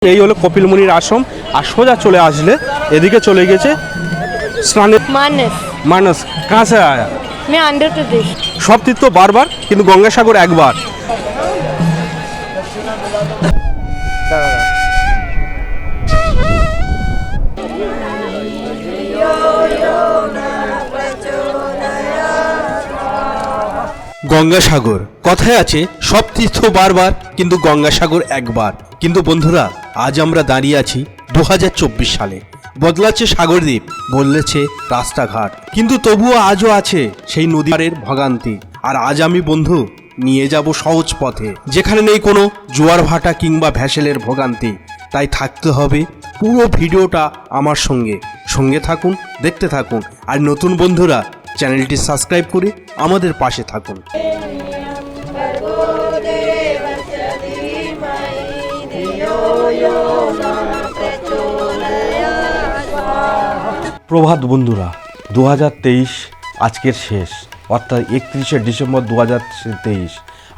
এই হলো কপিল মুনির আশ্রম। আর সোজা চলে আসলে এদিকে চলে গেছে স্নানের मानस মানস। কাহা সে আয়া? मैं आंध्र प्रदेश। সব তীর্থ বারবার, কিন্তু গঙ্গাসাগর একবার। গঙ্গাসাগর কথায় আছে সব তীর্থ বারবার, কিন্তু গঙ্গাসাগর একবার। কিন্তু বন্ধুরা, আজ আমরা দাঁড়িয়ে আছি 2024 সালে। বদলাচ্ছে সাগরদ্বীপ, বদলেছে রাস্তাঘাট, কিন্তু তবুও আজও আছে সেই নদী পাড়ের ভোগান্তি। আর আজ আমি বন্ধু নিয়ে যাব সহজ পথে, যেখানে নেই কোনো জোয়ার ভাটা কিংবা ভ্যাসেলের ভোগান্তি। তাই থাকতে হবে পুরো ভিডিওটা আমার সঙ্গে। সঙ্গে থাকুন, দেখতে থাকুন। আর নতুন বন্ধুরা চ্যানেলটি সাবস্ক্রাইব করে আমাদের পাশে থাকুন। প্রভাত বন্ধুরা, 2023 আজকের শেষ, অর্থাৎ 31শে ডিসেম্বর 2023।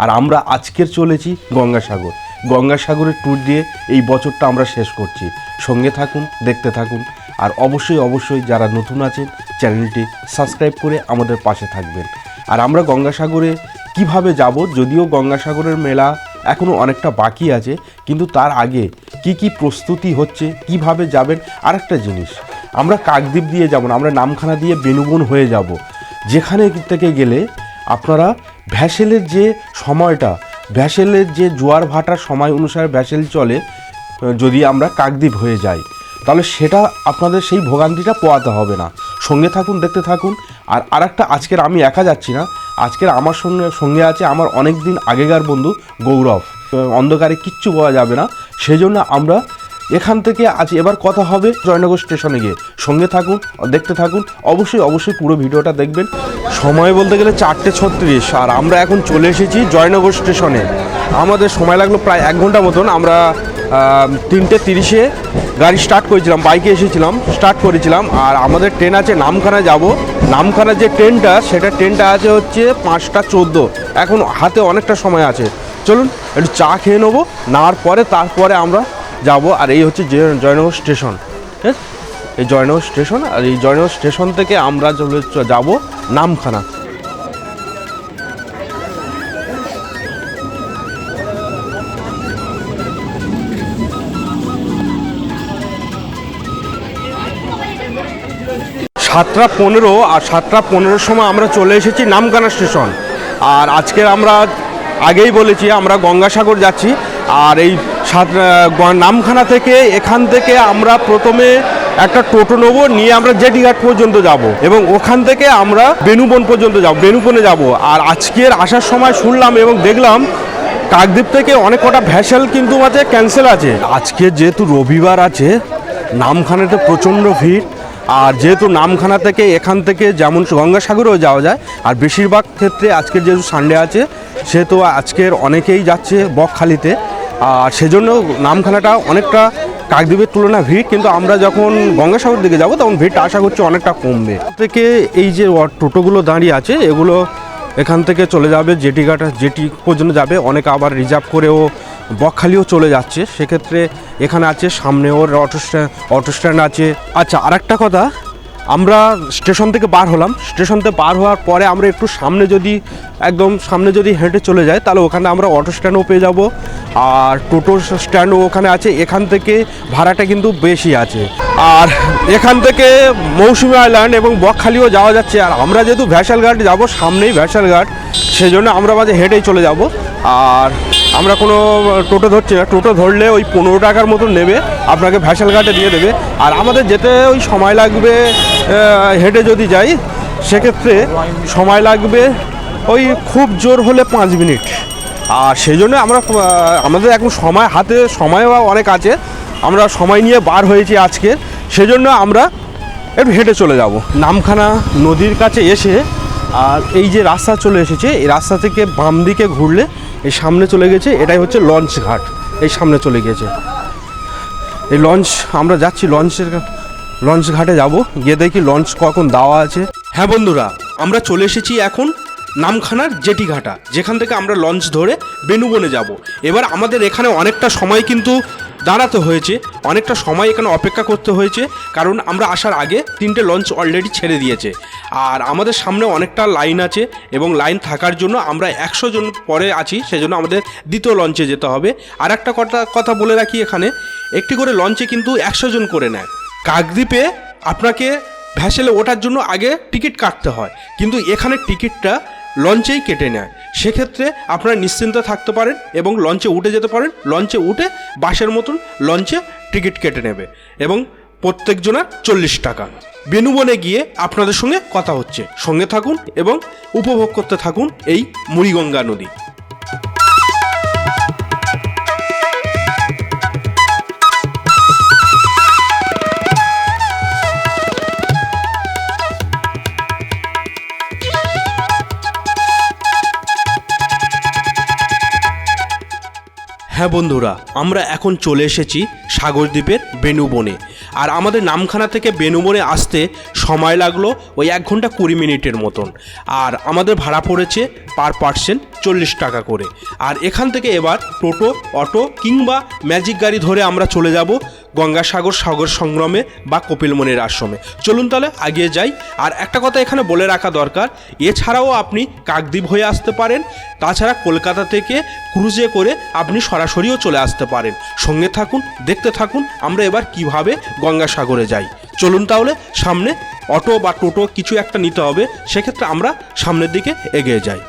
আর আমরা আজকের চলেছি গঙ্গাসাগর। গঙ্গাসাগরের ট্যুর দিয়ে এই বছরটা আমরা শেষ করছি। সঙ্গে থাকুন, দেখতে থাকুন। আর অবশ্যই যারা নতুন আছেন চ্যানেলটি সাবস্ক্রাইব করে আমাদের পাশে থাকবেন। আর আমরা গঙ্গাসাগরে কিভাবে যাব, যদিও গঙ্গাসাগরের মেলা এখনও অনেকটা বাকি আছে, কিন্তু তার আগে কি প্রস্তুতি হচ্ছে, কিভাবে যাবেন। আর একটা জিনিস, আমরা কাকদ্বীপ দিয়ে যাব না, আমরা নামখানা দিয়ে বেনুবন হয়ে যাব। যেখানে থেকে গেলে আপনারা ভ্যাসেলের যে সময়টা, ভ্যাসেলের যে জোয়ার ভাটার সময় অনুসারে ভ্যাসেল চলে, যদি আমরা কাকদ্বীপ হয়ে যাই তাহলে সেটা আপনাদের সেই ভোগান্তিটা পোয়াতে হবে না। সঙ্গে থাকুন, দেখতে থাকুন। আর আরেকটা, আজকের আমি একা যাচ্ছি না, আজকের আমার সঙ্গে আছে আমার অনেক দিন আগেকার বন্ধু গৌরব। অন্ধকারে কিচ্ছু পাওয়া যাবে না, সেই জন্য আমরা এখান থেকে আজ এবার কথা হবে জয়নগর স্টেশনে গিয়ে। সঙ্গে থাকুন, দেখতে থাকুন। অবশ্যই পুরো ভিডিওটা দেখবেন। সময় বলতে গেলে 4:36, আর আমরা এখন চলে এসেছি জয়নগর স্টেশনে। আমাদের সময় লাগলো প্রায় 1 ঘন্টা মতন। আমরা 3:30-এ গাড়ি স্টার্ট করেছিলাম, বাইকে এসেছিলাম, স্টার্ট করেছিলাম। আর আমাদের ট্রেন আছে নামখানা যাব। নামখানা যে ট্রেনটা, সেটা ট্রেনটা আছে হচ্ছে 5:14। এখন হাতে অনেকটা সময় আছে। চলুন একটু চা খেয়ে নেবো, নেওয়ার পরে তারপরে আমরা যাব। আর এই হচ্ছে জয়নগর স্টেশন, ঠিক? এই জয়নগর স্টেশন। আর এই জয়নগর স্টেশন থেকে আমরা যাব নামখানা। সাতটা 15, আর 7:15 সময় আমরা চলে এসেছি নামখানা স্টেশন। আর আজকের আমরা আগেই বলেছি আমরা গঙ্গাসাগর যাচ্ছি। আর এই নামখানা থেকে, এখান থেকে আমরা প্রথমে একটা টোটো নেবো, নিয়ে আমরা জেটিঘাট পর্যন্ত যাব, এবং ওখান থেকে আমরা বেনুবন পর্যন্ত যাব, বেনুবনে যাব। আর আজকের আসার সময় শুনলাম এবং দেখলাম কাকদ্বীপ থেকে অনেক কটা ভ্যাসেল কিন্তু আছে, ক্যান্সেল আছে। আজকে যেহেতু রবিবার আছে, নামখানাতে প্রচণ্ড ভিড়। আর যেহেতু নামখানা থেকে এখান থেকে যেমন গঙ্গাসাগরেও যাওয়া যায়, আর বেশিরভাগ ক্ষেত্রে আজকের যেহেতু সানডে আছে, সেহেতু আজকের অনেকেই যাচ্ছে বকখালিতে। আর সেজন্য নামখানাটা অনেকটা কাকদ্বীপের তুলনায় ভিড়, কিন্তু আমরা যখন গঙ্গাসাগর দিকে যাব তখন ভিড়টা আশা করছি অনেকটা কমবে। থেকে এই যে টোটোগুলো দাঁড়িয়ে আছে, এগুলো এখান থেকে চলে যাবে জেটি পর্যন্ত যাবে। অনেকে আবার রিজার্ভ করেও বকখালিও চলে যাচ্ছে। সেক্ষেত্রে এখানে আছে সামনে ওর অটো স্ট্যান্ড আছে। আচ্ছা, আরেকটা কথা, আমরা স্টেশন থেকে বার হলাম। স্টেশন থেকে বার হওয়ার পরে আমরা একটু একদম সামনে যদি হেঁটে চলে যাই, তাহলে ওখানে আমরা অটো স্ট্যান্ডও পেয়ে যাব। আর টোটো স্ট্যান্ডও ওখানে আছে। এখান থেকে ভাড়াটা কিন্তু বেশি আছে। আর এখান থেকে মৌসুমী আইল্যান্ড এবং বকখালিও যাওয়া যাচ্ছে। আর আমরা যেহেতু ভ্যাসেলঘাট যাব, সামনেই ভ্যাসেলঘাট, সেজন্য আমরা মাঝে হেঁটেই চলে যাব। আর আমরা কোনো টোটো ধরছি না, টোটো ধরলে ওই 15 টাকার মতন নেবে, আপনাকে ভ্যাসেলঘাটে দিয়ে দেবে। আর আমাদের যেতে ওই সময় লাগবে, হেঁটে যদি যাই সেক্ষেত্রে সময় লাগবে ওই খুব জোর হলে 5 মিনিট। আর সেই জন্য আমাদের এখন সময়ও অনেক আছে। আমরা সময় নিয়ে বার হয়েছি আজকে, সেজন্য আমরা একটু হেঁটে চলে যাব নামখানা নদীর কাছে এসে। আর এই যে রাস্তা চলে এসেছে, এই রাস্তা থেকে বাম দিকে ঘুরলে এই সামনে চলে গেছে, এটাই হচ্ছে লঞ্চ ঘাট। এই সামনে চলে গেছে এই লঞ্চ। আমরা যাচ্ছি লঞ্চ ঘাটে যাব, গিয়ে দেখি লঞ্চ কখন দেওয়া আছে। হ্যাঁ বন্ধুরা, আমরা চলে এসেছি এখন নামখানার জেটিঘাটা, যেখান থেকে আমরা লঞ্চ ধরে বেনুবনে যাব। এবার আমাদের এখানে অনেকটা সময় কিন্তু দাঁড়াতে হয়েছে, অনেকটা সময় এখানে অপেক্ষা করতে হয়েছে, কারণ আমরা আসার আগে 3টে লঞ্চ অলরেডি ছেড়ে দিয়েছে। আর আমাদের সামনে অনেকটা লাইন আছে এবং লাইন থাকার জন্য আমরা 100 জন পরে আছি, সেজন্য আমাদের দ্বিতীয় লঞ্চে যেতে হবে। আর একটা কথা বলে রাখি, এখানে একটি করে লঞ্চে কিন্তু 100 জন করে নেয়। কাকদ্বীপে আপনাকে ভ্যাসেলে ওঠার জন্য আগে টিকিট কাটতে হয়, কিন্তু এখানে টিকিটটা লঞ্চেই কেটে নেয়। সেক্ষেত্রে আপনারা নিশ্চিন্তে থাকতে পারেন এবং লঞ্চে উঠে যেতে পারেন। লঞ্চে উঠে বাসের মতন লঞ্চে টিকিট কেটে নেবে এবং প্রত্যেকজনের 40 টাকা। বেনুবনে গিয়ে আপনাদের সঙ্গে কথা হচ্ছে, সঙ্গে থাকুন এবং উপভোগ করতে থাকুন এই মুড়িগঙ্গা নদী। হ্যাঁ বন্ধুরা, আমরা এখন চলে এসেছি সাগরদ্বীপের বেনুবনে। আর আমাদের নামখানা থেকে বেনুবনে আসতে সময় লাগলো ওই 1 ঘন্টা 20 মিনিটের মতন। আর আমাদের ভাড়া পড়েছে পার পার্সন 40 টাকা করে। আর এখান থেকে এবার টোটো, অটো কিংবা ম্যাজিক গাড়ি ধরে আমরা চলে যাব গঙ্গাসাগর সাগর সংগ্রামে বা কপিলমুনির আশ্রমে। চলুন তাহলে এগিয়ে যাই। আর একটা কথা এখানে বলে রাখা দরকার, এছাড়াও আপনি কাকদ্বীপ হয়ে আসতে পারেন, তাছাড়া কলকাতা থেকে ক্রুজে করে আপনি সরাসরিও চলে আসতে পারেন। সঙ্গে থাকুন, দেখতে থাকুন আমরা এবার কিভাবে গঙ্গাসাগরে যাই। চলুন তাহলে সামনে অটো বা টোটো কিছু একটা নিতে হবে, সেক্ষেত্রে আমরা সামনের দিকে এগিয়ে যাই।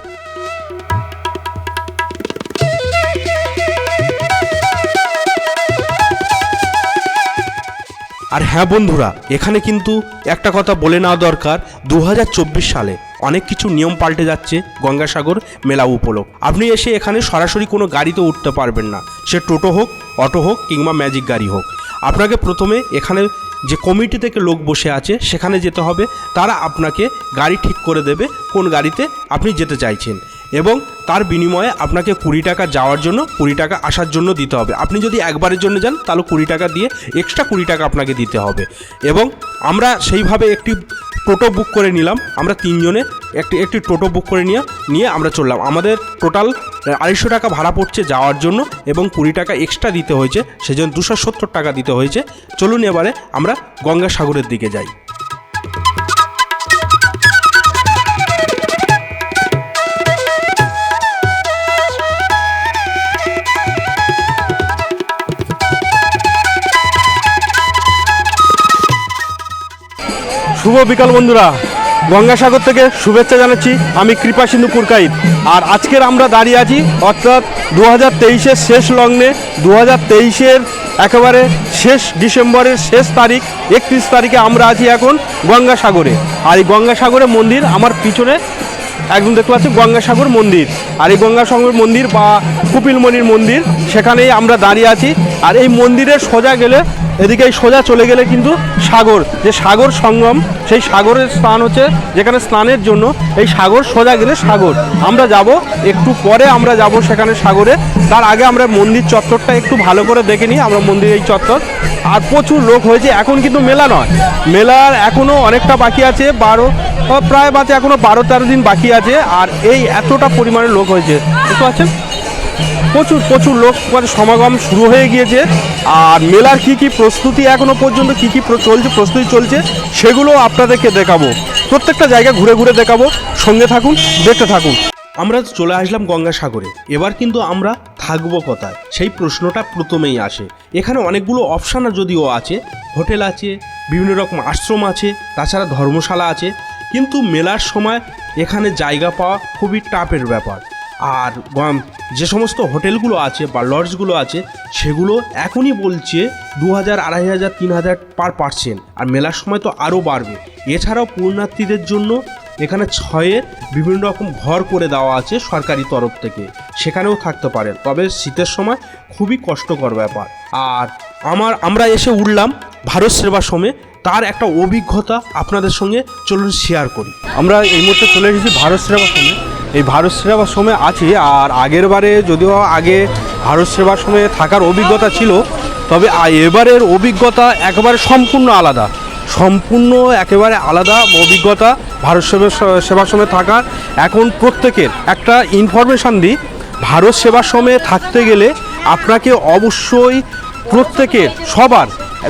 আর হ্যাঁ বন্ধুরা, এখানে কিন্তু একটা কথা বলে নেওয়া দরকার, 2024 সালে অনেক কিছু নিয়ম পাল্টে যাচ্ছে গঙ্গাসাগর মেলা উপলক্ষ। আপনি এসে এখানে সরাসরি কোনো গাড়িতে উঠতে পারবেন না, সে টোটো হোক, অটো হোক কিংবা ম্যাজিক গাড়ি হোক। আপনাকে প্রথমে এখানে যে কমিটি থেকে লোক বসে আছে সেখানে যেতে হবে, তারা আপনাকে গাড়ি ঠিক করে দেবে কোন গাড়িতে আপনি যেতে চাইছেন, এবং তার বিনিময়ে আপনাকে 20 টাকা যাওয়ার জন্য, 20 টাকা আসার জন্য দিতে হবে। আপনি যদি একবারের জন্য যান তাহলে 20 টাকা দিয়ে এক্সট্রা 20 টাকা আপনাকে দিতে হবে। এবং আমরা সেইভাবে একটি টোটো বুক করে নিলাম, আমরা 3 জনে একটি টোটো বুক করে নিয়ে আমরা চললাম। আমাদের টোটাল 250 টাকা ভাড়া পড়ছে যাওয়ার জন্য এবং 20 টাকা এক্সট্রা দিতে হয়েছে, সেজন্য 270 টাকা দিতে হয়েছে। চলুন এবারে আমরা গঙ্গাসাগরের দিকে যাই। শুভ বিকাল বন্ধুরা, গঙ্গাসাগর থেকে শুভেচ্ছা জানাচ্ছি। আমি কৃপা সিন্ধু পুরকাইত। আর আজকের আমরা দাঁড়িয়ে আছি অর্থাৎ 2023-এর শেষ লগ্নে, 2023-এর একেবারে শেষ ডিসেম্বরের শেষ তারিখ 31 তারিখে আমরা আছি এখন গঙ্গাসাগরে। আর এই গঙ্গাসাগরের মন্দির আমার পিছনে একদম দেখতে পাচ্ছি, গঙ্গাসাগর মন্দির। আর এই গঙ্গাসাগর মন্দির বা কপিলমুনির মন্দির, সেখানেই আমরা দাঁড়িয়ে আছি। আর এই মন্দিরের সোজা গেলে, এদিকে সোজা চলে গেলে কিন্তু সাগর, যে সাগর সঙ্গম, সেই সাগরের স্থান হচ্ছে যেখানে স্নানের জন্য এই সাগর, সোজা গেলে সাগর। আমরা যাব একটু পরে, আমরা যাব সেখানে সাগরে। তার আগে আমরা মন্দির চত্বরটা একটু ভালো করে দেখে নিই। আমরা মন্দিরের এই চত্বর, আর প্রচুর লোক হয়েছে। এখন কিন্তু মেলা নয়, মেলার এখনও অনেকটা বাকি আছে, প্রায় বাজে এখনও 12-13 দিন বাকি আছে। আর এই এতটা পরিমাণে লোক হয়েছে, বুঝতে পারছেন, প্রচুর লোক সমাগম শুরু হয়ে গিয়েছে। আর মেলার কি প্রস্তুতি এখনো পর্যন্ত কি প্রস্তুতি চলছে সেগুলো আপনাদেরকে দেখাবো, প্রত্যেকটা জায়গা ঘুরে ঘুরে দেখাবো। সঙ্গে থাকুন, দেখতে থাকুন। আমরা চলে আসলাম গঙ্গাসাগরে। এবার কিন্তু আমরা থাকবো কোথায়, সেই প্রশ্নটা প্রথমেই আসে। এখানে অনেকগুলো অপশান যদিও আছে, হোটেল আছে, বিভিন্ন রকম আশ্রম আছে, তাছাড়া ধর্মশালা আছে, কিন্তু মেলার সময় এখানে জায়গা পাওয়া খুবই টাফের ব্যাপার। আর যে সমস্ত হোটেলগুলো আছে বা লজগুলো আছে সেগুলো এখনই বলছে 2000, 2500, 3000 পার পার্সেন্ট। আর মেলার সময় তো আরও বাড়বে। এছাড়াও পুণ্যার্থীদের জন্য এখানে 6-এর বিভিন্ন রকম ঘর করে দেওয়া আছে সরকারি তরফ থেকে, সেখানেও থাকতে পারেন। তবে শীতের সময় খুবই কষ্টকর ব্যাপার। আর আমরা এসে উঠলাম ভারত সেবাশ্রমে, তার একটা অভিজ্ঞতা আপনাদের সঙ্গে চলুন শেয়ার করি। আমরা এই মুহূর্তে চলে এসেছি ভারত সেবাশ্রমে। এই ভারত সেবাশ্রমে আছি। আর আগের বারে যদিও আগে ভারত সেবাশ্রমে থাকার অভিজ্ঞতা ছিল, তবে এবারের অভিজ্ঞতা একেবারে সম্পূর্ণ একেবারে আলাদা অভিজ্ঞতা ভারত সেবাশ্রমে থাকার। এখন প্রত্যেকের একটা ইনফরমেশান দিই, ভারত সেবাশ্রমে থাকতে গেলে আপনাকে অবশ্যই প্রত্যেকের সবার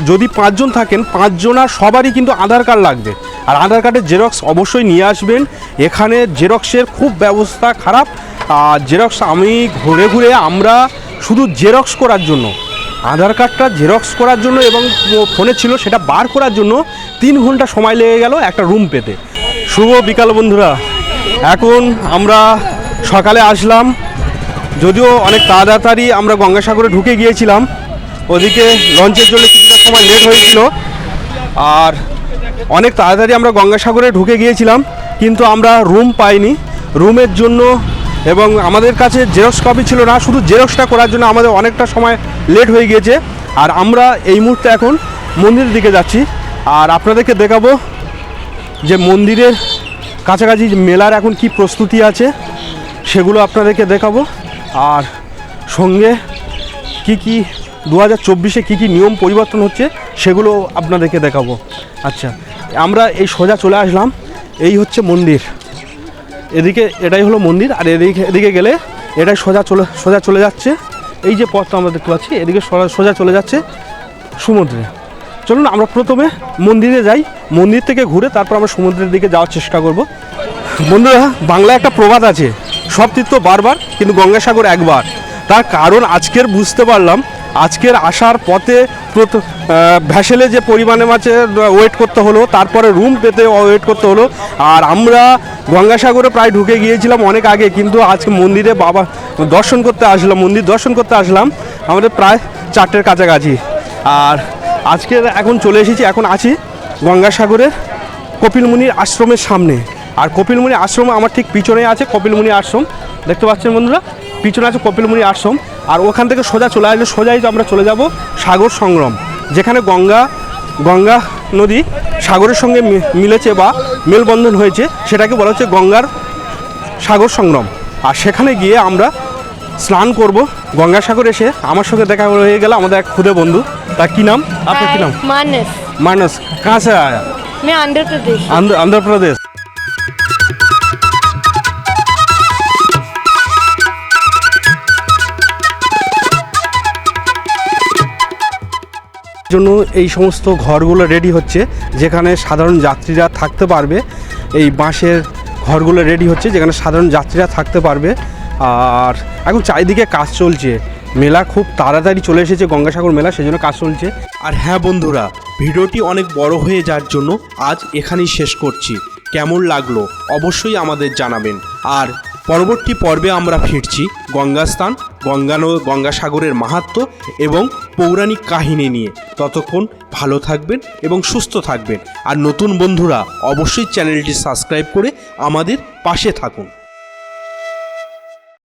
যদি 5 জন থাকেন 5 জনার সবারই কিন্তু আধার কার্ড লাগবে। আর আধার কার্ডের জেরক্স অবশ্যই নিয়ে আসবেন। এখানে জেরক্সের খুব ব্যবস্থা খারাপ। আর জেরক্স আমি ঘুরে ঘুরে আমরা শুধু জেরক্স করার জন্য, আধার কার্ডটা জেরক্স করার জন্য এবং ফোনে ছিল সেটা বার করার জন্য 3 ঘন্টা সময় লেগে গেল একটা রুম পেতে। শুভ বিকাল বন্ধুরা, এখন আমরা সকালে আসলাম, যদিও অনেক তাড়াতাড়ি আমরা গঙ্গাসাগরে ঢুকে গিয়েছিলাম, ওদিকে লঞ্চের জন্য কিছুটা সময় লেট হয়েছিল। আর অনেক তাড়াতাড়ি আমরা গঙ্গাসাগরে ঢুকে গিয়েছিলাম, কিন্তু আমরা রুম পাইনি। রুমের জন্য এবং আমাদের কাছে জেরক্স কপি ছিল না, শুধু জেরক্সটা করার জন্য আমাদের অনেকটা সময় লেট হয়ে গিয়েছে। আর আমরা এই মুহূর্তে এখন মন্দিরের দিকে যাচ্ছি, আর আপনাদেরকে দেখাবো যে মন্দিরের কাছাকাছি মেলার এখন কি প্রস্তুতি আছে সেগুলো আপনাদেরকে দেখাবো। আর সঙ্গে কি 2024-এ কী নিয়ম পরিবর্তন হচ্ছে সেগুলো আপনাদেরকে দেখাবো। আচ্ছা, আমরা এই সোজা চলে আসলাম, এই হচ্ছে মন্দির, এদিকে এটাই হলো মন্দির। আর এদিকে গেলে এটাই সোজা চলে যাচ্ছে, এই যে পথটা আমরা দেখতে পাচ্ছি এদিকে সোজা চলে যাচ্ছে সমুদ্রে। চলুন আমরা প্রথমে মন্দিরে যাই, মন্দির থেকে ঘুরে তারপর আমরা সমুদ্রের দিকে যাওয়ার চেষ্টা করব। বন্ধুরা, বাংলায় একটা প্রবাদ আছে, সব তীর্থ বারবার কিন্তু গঙ্গাসাগর একবার। তার কারণ আজকের বুঝতে পারলাম, আজকের আসার পথে ভ্যাসেলে যে পরিমাণে মাছে ওয়েট করতে হলো, তারপরে রুম পেতে ওয়েট করতে হলো। আর আমরা গঙ্গাসাগরে প্রায় ঢুকে গিয়েছিলাম অনেক আগে, কিন্তু আজকে মন্দিরে মন্দির দর্শন করতে আসলাম আমাদের প্রায় 4টের কাছাকাছি। আর আজকে এখন চলে এসেছি, এখন আছি গঙ্গাসাগরের কপিলমুনির আশ্রমের সামনে। আর কপিলমুনি আশ্রম আমার ঠিক পিছনে আছে কপিলমুনি আশ্রম, দেখতে পাচ্ছেন বন্ধুরা, পিছনে আছে কপিলমুনি আশ্রম। আর ওখান থেকে সোজা চলে আসলে সোজাই তো আমরা চলে যাব সাগর সংগ্রাম, যেখানে গঙ্গা নদী সাগরের সঙ্গে মিলেছে বা মেলবন্ধন হয়েছে, সেটাকে বলা হচ্ছে গঙ্গার সাগর সংগ্রাম। আর সেখানে গিয়ে আমরা স্নান করব। গঙ্গাসাগর এসে আমার সঙ্গে দেখা হয়ে গেল আমাদের এক খুদে বন্ধু। তার কি নাম? আপনার কি নাম? मानस। कहाँ से आया? मैं आंध्र प्रदेश। आंध्र प्रदेश। জন্য এই সমস্ত ঘরগুলো রেডি হচ্ছে, যেখানে সাধারণ যাত্রীরা থাকতে পারবে। এই বাঁশের ঘরগুলো রেডি হচ্ছে যেখানে সাধারণ যাত্রীরা থাকতে পারবে। আর এখন চারিদিকে কাজ চলছে, মেলা খুব তাড়াতাড়ি চলে এসেছে, গঙ্গাসাগর মেলা, সেজন্য কাজ চলছে। আর হ্যাঁ বন্ধুরা, ভিডিওটি অনেক বড় হয়ে যাওয়ার জন্য আজ এখানেই শেষ করছি। কেমন লাগলো অবশ্যই আমাদের জানাবেন। আর পরবর্তী পর্বে আমরা ফিরছি গঙ্গাস্থান, গঙ্গাসাগরের মাহাত্ম্য এবং পৌরাণিক কাহিনী নিয়ে। ততক্ষণ ভালো থাকবেন এবং সুস্থ থাকবেন। আর নতুন বন্ধুরা অবশ্যই চ্যানেলটি সাবস্ক্রাইব করে আমাদের পাশে থাকুন।